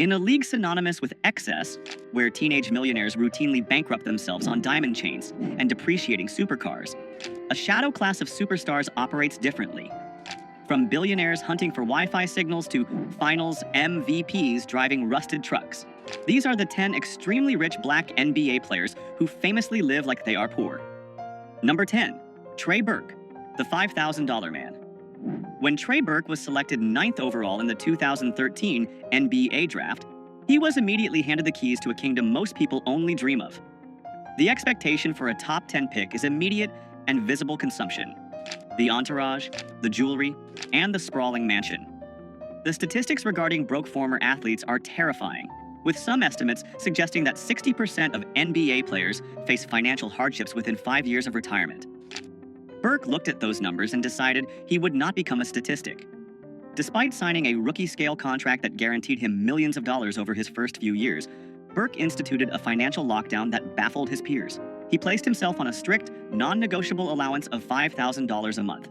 In a league synonymous with excess, where teenage millionaires routinely bankrupt themselves on diamond chains and depreciating supercars, a shadow class of superstars operates differently. From billionaires hunting for Wi-Fi signals to finals MVPs driving rusted trucks. These are the 10 extremely rich black NBA players who famously live like they are poor. Number 10. Trey Burke, the $5,000 man. When Trey Burke was selected 9th overall in the 2013 NBA draft, he was immediately handed the keys to a kingdom most people only dream of. The expectation for a top 10 pick is immediate and visible consumption. The entourage, the jewelry, and the sprawling mansion. The statistics regarding broke former athletes are terrifying, with some estimates suggesting that 60% of NBA players face financial hardships within 5 years of retirement. Burke looked at those numbers and decided he would not become a statistic. Despite signing a rookie-scale contract that guaranteed him millions of dollars over his first few years, Burke instituted a financial lockdown that baffled his peers. He placed himself on a strict, non-negotiable allowance of $5,000 a month.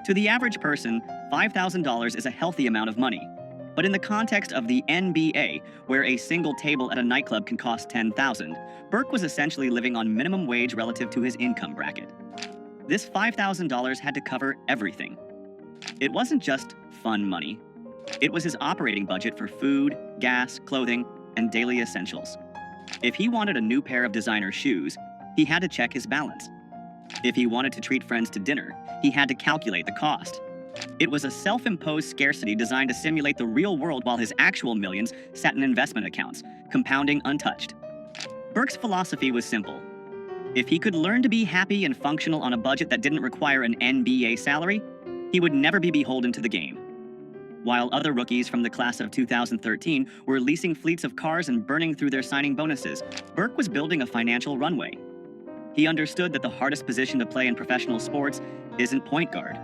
To the average person, $5,000 is a healthy amount of money. But in the context of the NBA, where a single table at a nightclub can cost $10,000, Burke was essentially living on minimum wage relative to his income bracket. This $5,000 had to cover everything. It wasn't just fun money. It was his operating budget for food, gas, clothing, and daily essentials. If he wanted a new pair of designer shoes, he had to check his balance. If he wanted to treat friends to dinner, he had to calculate the cost. It was a self-imposed scarcity designed to simulate the real world while his actual millions sat in investment accounts, compounding untouched. Burke's philosophy was simple. If he could learn to be happy and functional on a budget that didn't require an NBA salary, he would never be beholden to the game. While other rookies from the class of 2013 were leasing fleets of cars and burning through their signing bonuses, Burke was building a financial runway. He understood that the hardest position to play in professional sports isn't point guard.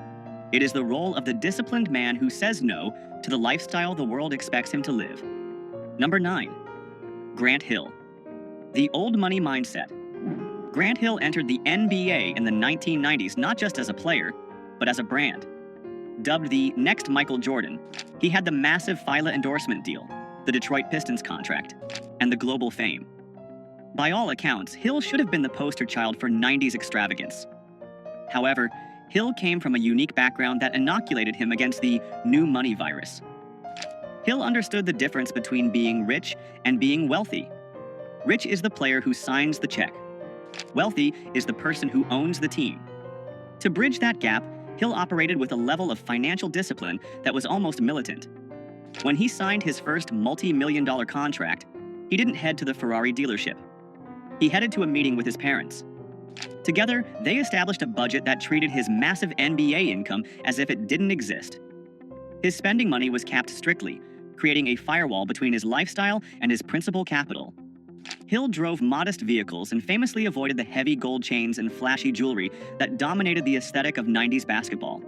It is the role of the disciplined man who says no to the lifestyle the world expects him to live. Number 9. Grant Hill. The old money mindset. Grant Hill entered the NBA in the 1990s not just as a player, but as a brand. Dubbed the next Michael Jordan, he had the massive Fila endorsement deal, the Detroit Pistons contract, and the global fame. By all accounts, Hill should have been the poster child for 90s extravagance. However, Hill came from a unique background that inoculated him against the new money virus. Hill understood the difference between being rich and being wealthy. Rich is the player who signs the check. Wealthy is the person who owns the team. To bridge that gap, Hill operated with a level of financial discipline that was almost militant. When he signed his first multi-million-dollar contract, he didn't head to the Ferrari dealership. He headed to a meeting with his parents. Together, they established a budget that treated his massive NBA income as if it didn't exist. His spending money was capped strictly, creating a firewall between his lifestyle and his principal capital. Hill drove modest vehicles and famously avoided the heavy gold chains and flashy jewelry that dominated the aesthetic of 90s basketball.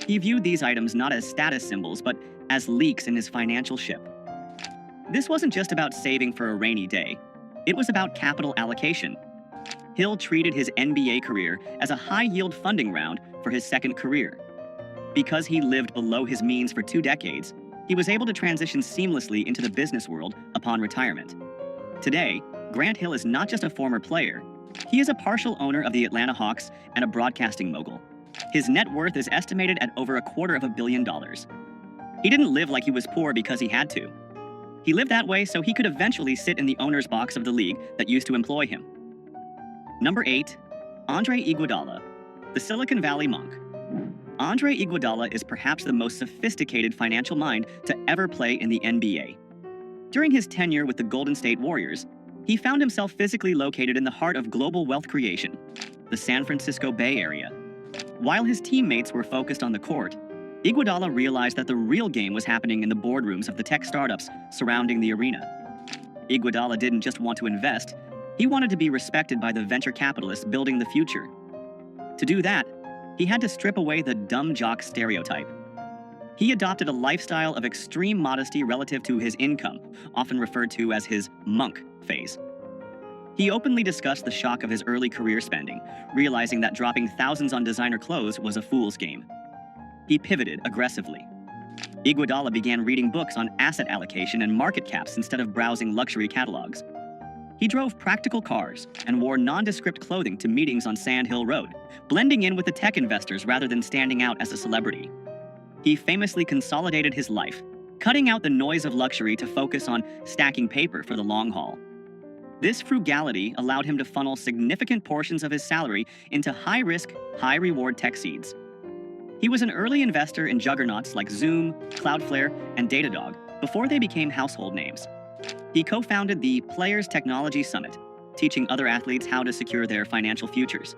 He viewed these items not as status symbols, but as leaks in his financial ship. This wasn't just about saving for a rainy day. It was about capital allocation. Hill treated his NBA career as a high-yield funding round for his second career. Because he lived below his means for 2 decades, he was able to transition seamlessly into the business world upon retirement. Today, Grant Hill is not just a former player. He is a partial owner of the Atlanta Hawks and a broadcasting mogul. His net worth is estimated at over $250 million. He didn't live like he was poor because he had to. He lived that way so he could eventually sit in the owner's box of the league that used to employ him. Number 8. Andre Iguodala, the Silicon Valley monk. Andre Iguodala is perhaps the most sophisticated financial mind to ever play in the NBA. During his tenure with the Golden State Warriors, he found himself physically located in the heart of global wealth creation, the San Francisco Bay Area. While his teammates were focused on the court, Iguodala realized that the real game was happening in the boardrooms of the tech startups surrounding the arena. Iguodala didn't just want to invest, he wanted to be respected by the venture capitalists building the future. To do that, he had to strip away the dumb jock stereotype. He adopted a lifestyle of extreme modesty relative to his income, often referred to as his monk phase. He openly discussed the shock of his early career spending, realizing that dropping thousands on designer clothes was a fool's game. He pivoted aggressively. Iguodala began reading books on asset allocation and market caps instead of browsing luxury catalogs. He drove practical cars and wore nondescript clothing to meetings on Sand Hill Road, blending in with the tech investors rather than standing out as a celebrity. He famously consolidated his life, cutting out the noise of luxury to focus on stacking paper for the long haul. This frugality allowed him to funnel significant portions of his salary into high-risk, high-reward tech seeds. He was an early investor in juggernauts like Zoom, Cloudflare, and Datadog before they became household names. He co-founded the Players Technology Summit, teaching other athletes how to secure their financial futures.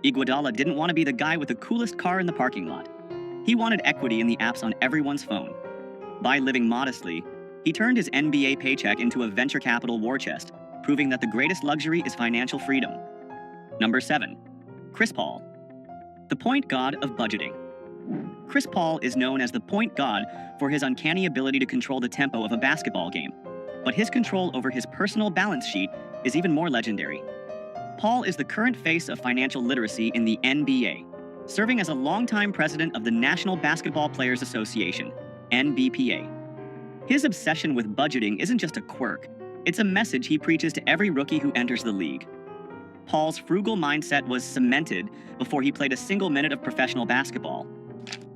Iguodala didn't want to be the guy with the coolest car in the parking lot. He wanted equity in the apps on everyone's phone. By living modestly, he turned his NBA paycheck into a venture capital war chest, proving that the greatest luxury is financial freedom. Number 7. Chris Paul, the point god of budgeting. Chris Paul is known as the point god for his uncanny ability to control the tempo of a basketball game, but his control over his personal balance sheet is even more legendary. Paul is the current face of financial literacy in the NBA, serving as a longtime president of the National Basketball Players Association, NBPA. His obsession with budgeting isn't just a quirk, it's a message he preaches to every rookie who enters the league. Paul's frugal mindset was cemented before he played a single minute of professional basketball.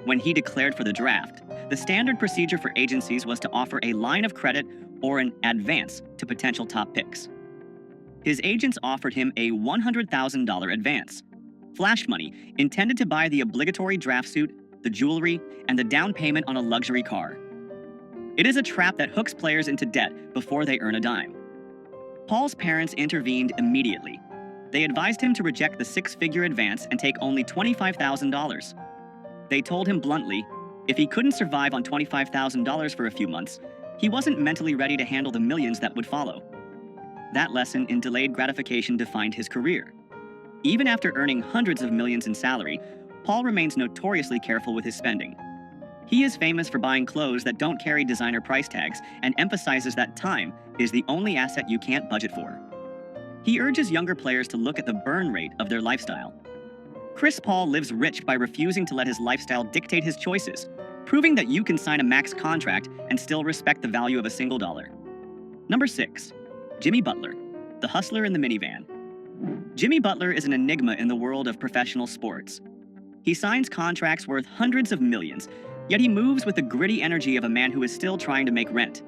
When he declared for the draft, the standard procedure for agencies was to offer a line of credit or an advance to potential top picks. His agents offered him a $100,000 advance, flash money intended to buy the obligatory draft suit, the jewelry, and the down payment on a luxury car. It is a trap that hooks players into debt before they earn a dime. Paul's parents intervened immediately. They advised him to reject the six-figure advance and take only $25,000. They told him bluntly, if he couldn't survive on $25,000 for a few months, he wasn't mentally ready to handle the millions that would follow. That lesson in delayed gratification defined his career. Even after earning hundreds of millions in salary, Paul remains notoriously careful with his spending. He is famous for buying clothes that don't carry designer price tags and emphasizes that time is the only asset you can't budget for. He urges younger players to look at the burn rate of their lifestyle. Chris Paul lives rich by refusing to let his lifestyle dictate his choices, proving that you can sign a max contract and still respect the value of a single dollar. Number 6. Jimmy Butler, the hustler in the minivan. Jimmy Butler is an enigma in the world of professional sports. He signs contracts worth hundreds of millions, yet he moves with the gritty energy of a man who is still trying to make rent.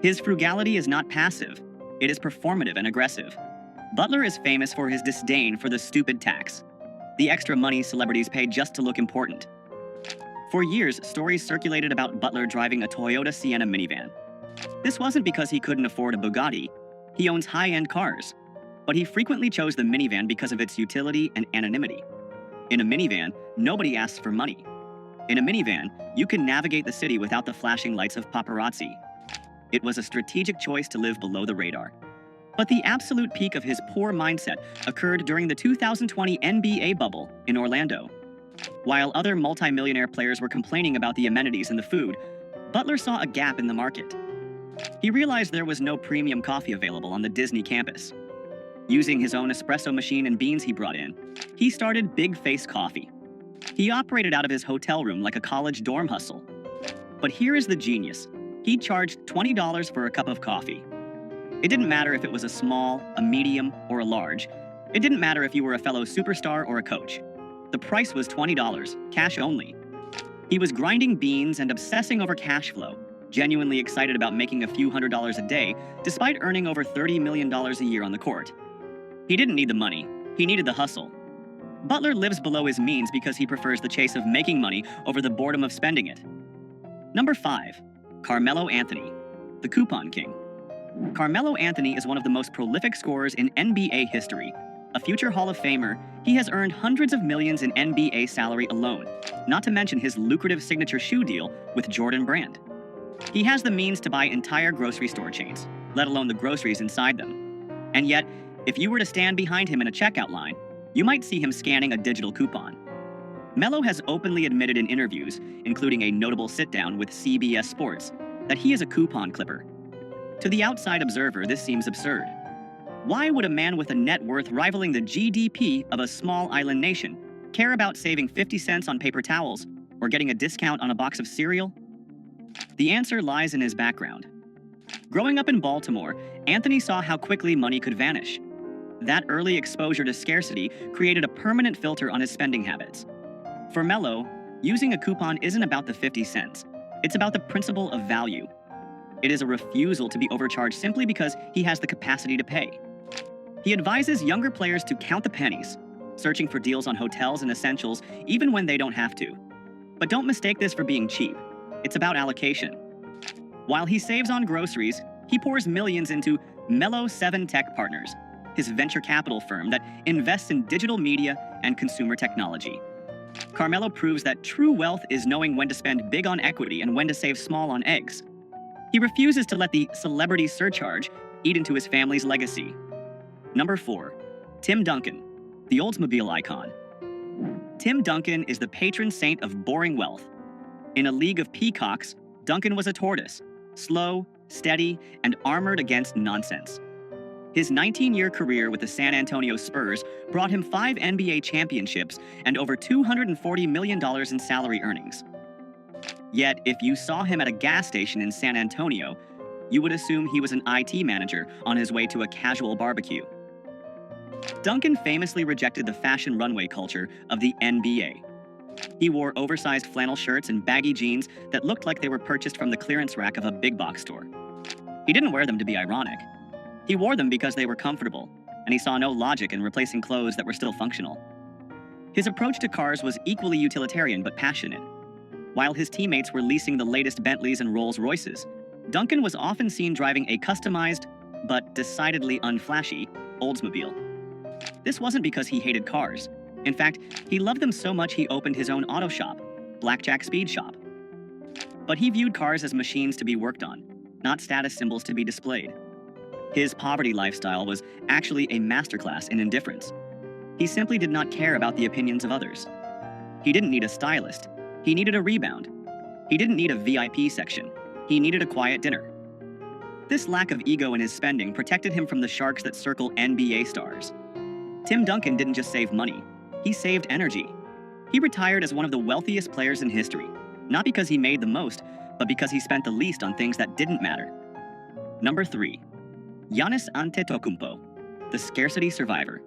His frugality is not passive, it is performative and aggressive. Butler is famous for his disdain for the stupid tax, the extra money celebrities pay just to look important. For years, stories circulated about Butler driving a Toyota Sienna minivan. This wasn't because he couldn't afford a Bugatti. He owns high-end cars, but he frequently chose the minivan because of its utility and anonymity. In a minivan, nobody asks for money. In a minivan, you can navigate the city without the flashing lights of paparazzi. It was a strategic choice to live below the radar. But the absolute peak of his poor mindset occurred during the 2020 NBA bubble in Orlando. While other multimillionaire players were complaining about the amenities and the food, Butler saw a gap in the market. He realized there was no premium coffee available on the Disney campus. Using his own espresso machine and beans he brought in, he started Big Face Coffee. He operated out of his hotel room like a college dorm hustle. But here is the genius. He charged $20 for a cup of coffee. It didn't matter if it was a small, a medium, or a large. It didn't matter if you were a fellow superstar or a coach. The price was $20, cash only. He was grinding beans and obsessing over cash flow, genuinely excited about making a few $100s a day, despite earning over $30 million a year on the court. He didn't need the money, he needed the hustle. Butler lives below his means because he prefers the chase of making money over the boredom of spending it. Number 5. Carmelo Anthony, the coupon king. Carmelo Anthony is one of the most prolific scorers in NBA history. A future Hall of Famer, he has earned hundreds of millions in NBA salary alone, not to mention his lucrative signature shoe deal with Jordan Brand. He has the means to buy entire grocery store chains, let alone the groceries inside them. And yet, if you were to stand behind him in a checkout line, you might see him scanning a digital coupon. Melo has openly admitted in interviews, including a notable sit-down with CBS Sports, that he is a coupon clipper. To the outside observer, this seems absurd. Why would a man with a net worth rivaling the GDP of a small island nation care about saving 50 cents on paper towels Or getting a discount on a box of cereal? The answer lies in his background. Growing up in Baltimore, Anthony saw how quickly money could vanish. That early exposure to scarcity created a permanent filter on his spending habits. For Mello, using a coupon isn't about the 50 cents. It's about the principle of value. It is a refusal to be overcharged simply because he has the capacity to pay. He advises younger players to count the pennies, searching for deals on hotels and essentials even when they don't have to. But don't mistake this for being cheap. It's about allocation. While he saves on groceries, he pours millions into Mello 7 Tech Partners, his venture capital firm that invests in digital media and consumer technology. Carmelo proves that true wealth is knowing when to spend big on equity and when to save small on eggs. He refuses to let the celebrity surcharge eat into his family's legacy. Number 4. Tim Duncan, the Oldsmobile icon. Tim Duncan is the patron saint of boring wealth. In a league of peacocks, Duncan was a tortoise, slow, steady, and armored against nonsense. His 19-year career with the San Antonio Spurs brought him 5 NBA championships and over $240 million in salary earnings. Yet, if you saw him at a gas station in San Antonio, you would assume he was an IT manager on his way to a casual barbecue. Duncan famously rejected the fashion runway culture of the NBA. He wore oversized flannel shirts and baggy jeans that looked like they were purchased from the clearance rack of a big box store. He didn't wear them to be ironic. He wore them because they were comfortable, and he saw no logic in replacing clothes that were still functional. His approach to cars was equally utilitarian but passionate. While his teammates were leasing the latest Bentleys and Rolls-Royces, Duncan was often seen driving a customized, but decidedly unflashy, Oldsmobile. This wasn't because he hated cars. In fact, he loved them so much he opened his own auto shop, Blackjack Speed Shop. But he viewed cars as machines to be worked on, not status symbols to be displayed. His poverty lifestyle was actually a masterclass in indifference. He simply did not care about the opinions of others. He didn't need a stylist. He needed a rebound. He didn't need a VIP section. He needed a quiet dinner. This lack of ego in his spending protected him from the sharks that circle NBA stars. Tim Duncan didn't just save money. He saved energy. He retired as one of the wealthiest players in history, not because he made the most, but because he spent the least on things that didn't matter. Number 3. Giannis Antetokounmpo, the scarcity survivor.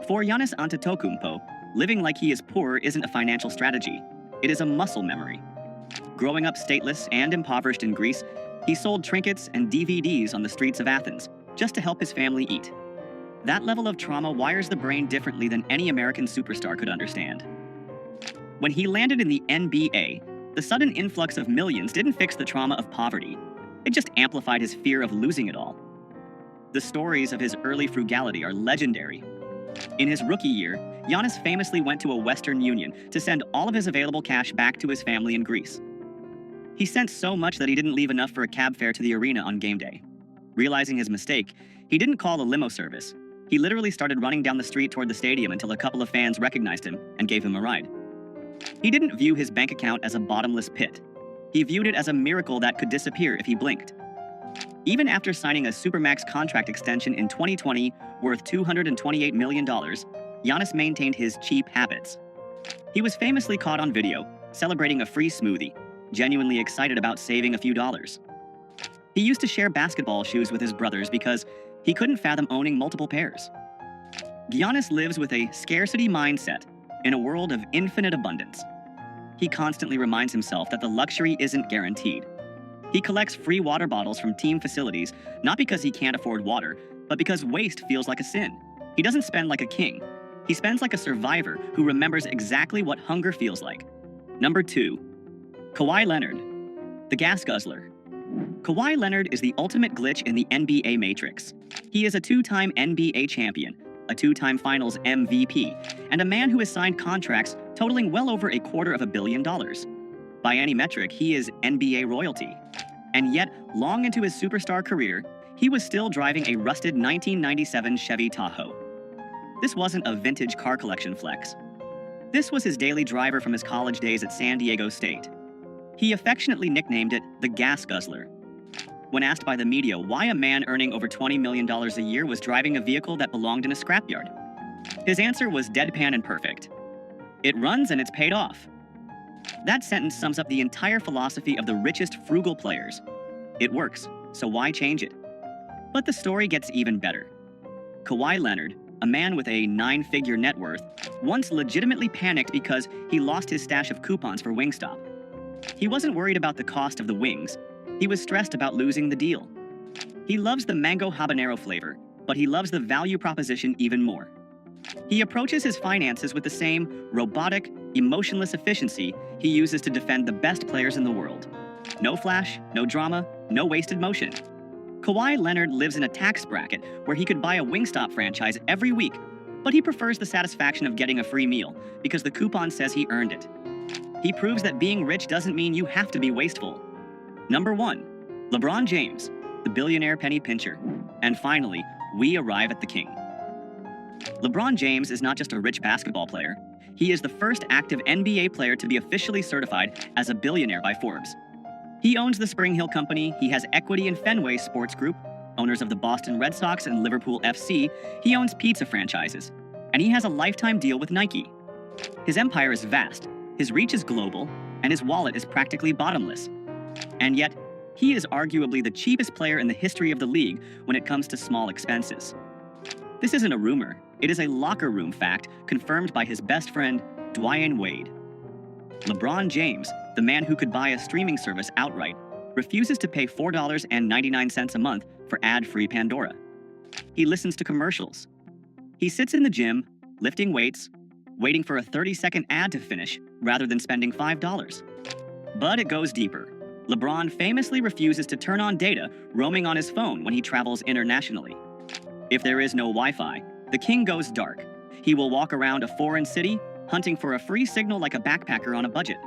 For Giannis Antetokounmpo, living like he is poor isn't a financial strategy. It is a muscle memory. Growing up stateless and impoverished in Greece, he sold trinkets and DVDs on the streets of Athens just to help his family eat. That level of trauma wires the brain differently than any American superstar could understand. When he landed in the NBA, the sudden influx of millions didn't fix the trauma of poverty. It just amplified his fear of losing it all. The stories of his early frugality are legendary. In his rookie year, Giannis famously went to a Western Union to send all of his available cash back to his family in Greece. He sent so much that he didn't leave enough for a cab fare to the arena on game day. Realizing his mistake, he didn't call a limo service. He literally started running down the street toward the stadium until a couple of fans recognized him and gave him a ride. He didn't view his bank account as a bottomless pit. He viewed it as a miracle that could disappear if he blinked. Even after signing a Supermax contract extension in 2020 worth $228 million, Giannis maintained his cheap habits. He was famously caught on video, celebrating a free smoothie, genuinely excited about saving a few dollars. He used to share basketball shoes with his brothers because he couldn't fathom owning multiple pairs. Giannis lives with a scarcity mindset in a world of infinite abundance. He constantly reminds himself that the luxury isn't guaranteed. He collects free water bottles from team facilities, not because he can't afford water, but because waste feels like a sin. He doesn't spend like a king. He spends like a survivor who remembers exactly what hunger feels like. Number 2. Kawhi Leonard, the gas guzzler. Kawhi Leonard is the ultimate glitch in the NBA matrix. He is a 2-time NBA champion, a 2-time Finals MVP, and a man who has signed contracts totaling well over $250 million. By any metric, he is NBA royalty. And yet, long into his superstar career, he was still driving a rusted 1997 Chevy Tahoe. This wasn't a vintage car collection flex. This was his daily driver from his college days at San Diego State. He affectionately nicknamed it the gas guzzler. When asked by the media why a man earning over $20 million a year was driving a vehicle that belonged in a scrapyard, his answer was deadpan and perfect. It runs and it's paid off. That sentence sums up the entire philosophy of the richest frugal players. It works, so why change it? But the story gets even better. Kawhi Leonard, a man with a 9-figure net worth, once legitimately panicked because he lost his stash of coupons for Wingstop. He wasn't worried about the cost of the wings. He was stressed about losing the deal. He loves the mango habanero flavor, but he loves the value proposition even more. He approaches his finances with the same robotic, emotionless efficiency he uses to defend the best players in the world. No flash, no drama, no wasted motion. Kawhi Leonard lives in a tax bracket where he could buy a Wingstop franchise every week, but he prefers the satisfaction of getting a free meal because the coupon says he earned it. He proves that being rich doesn't mean you have to be wasteful. Number 1. LeBron James, the billionaire penny pincher. And finally, we arrive at the king. LeBron James is not just a rich basketball player. He is the first active NBA player to be officially certified as a billionaire by Forbes. He owns the Spring Hill Company, he has equity in Fenway Sports Group, owners of the Boston Red Sox and Liverpool FC, he owns pizza franchises, and he has a lifetime deal with Nike. His empire is vast, his reach is global, and his wallet is practically bottomless. And yet, he is arguably the cheapest player in the history of the league when it comes to small expenses. This isn't a rumor, it is a locker room fact confirmed by his best friend, Dwyane Wade. LeBron James, the man who could buy a streaming service outright, refuses to pay $4.99 a month for ad-free Pandora. He listens to commercials. He sits in the gym, lifting weights, waiting for a 30-second ad to finish rather than spending $5. But it goes deeper. LeBron famously refuses to turn on data roaming on his phone when he travels internationally. If there is no Wi-Fi, the king goes dark. He will walk around a foreign city, hunting for a free signal like a backpacker on a budget.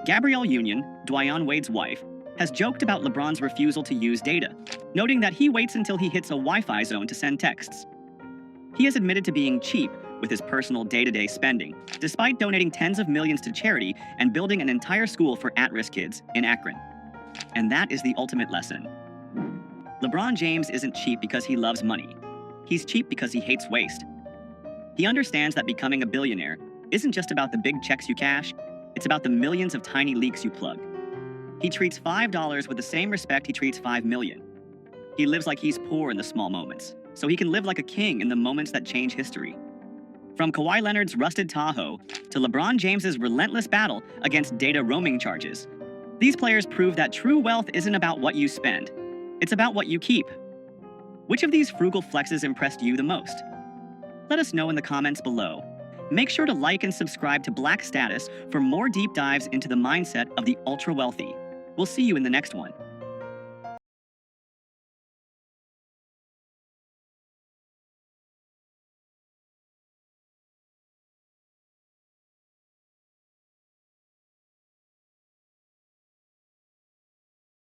Gabrielle Union, Dwyane Wade's wife, has joked about LeBron's refusal to use data, noting that he waits until he hits a Wi-Fi zone to send texts. He has admitted to being cheap with his personal day-to-day spending, despite donating tens of millions to charity and building an entire school for at-risk kids in Akron. And that is the ultimate lesson. LeBron James isn't cheap because he loves money. He's cheap because he hates waste. He understands that becoming a billionaire isn't just about the big checks you cash, it's about the millions of tiny leaks you plug. He treats $5 with the same respect he treats $5 million. He lives like he's poor in the small moments, so he can live like a king in the moments that change history. From Kawhi Leonard's rusted Tahoe to LeBron James's relentless battle against data roaming charges, these players prove that true wealth isn't about what you spend, it's about what you keep. Which of these frugal flexes impressed you the most? Let us know in the comments below. Make sure to like and subscribe to Black Status for more deep dives into the mindset of the ultra-wealthy. We'll see you in the next one.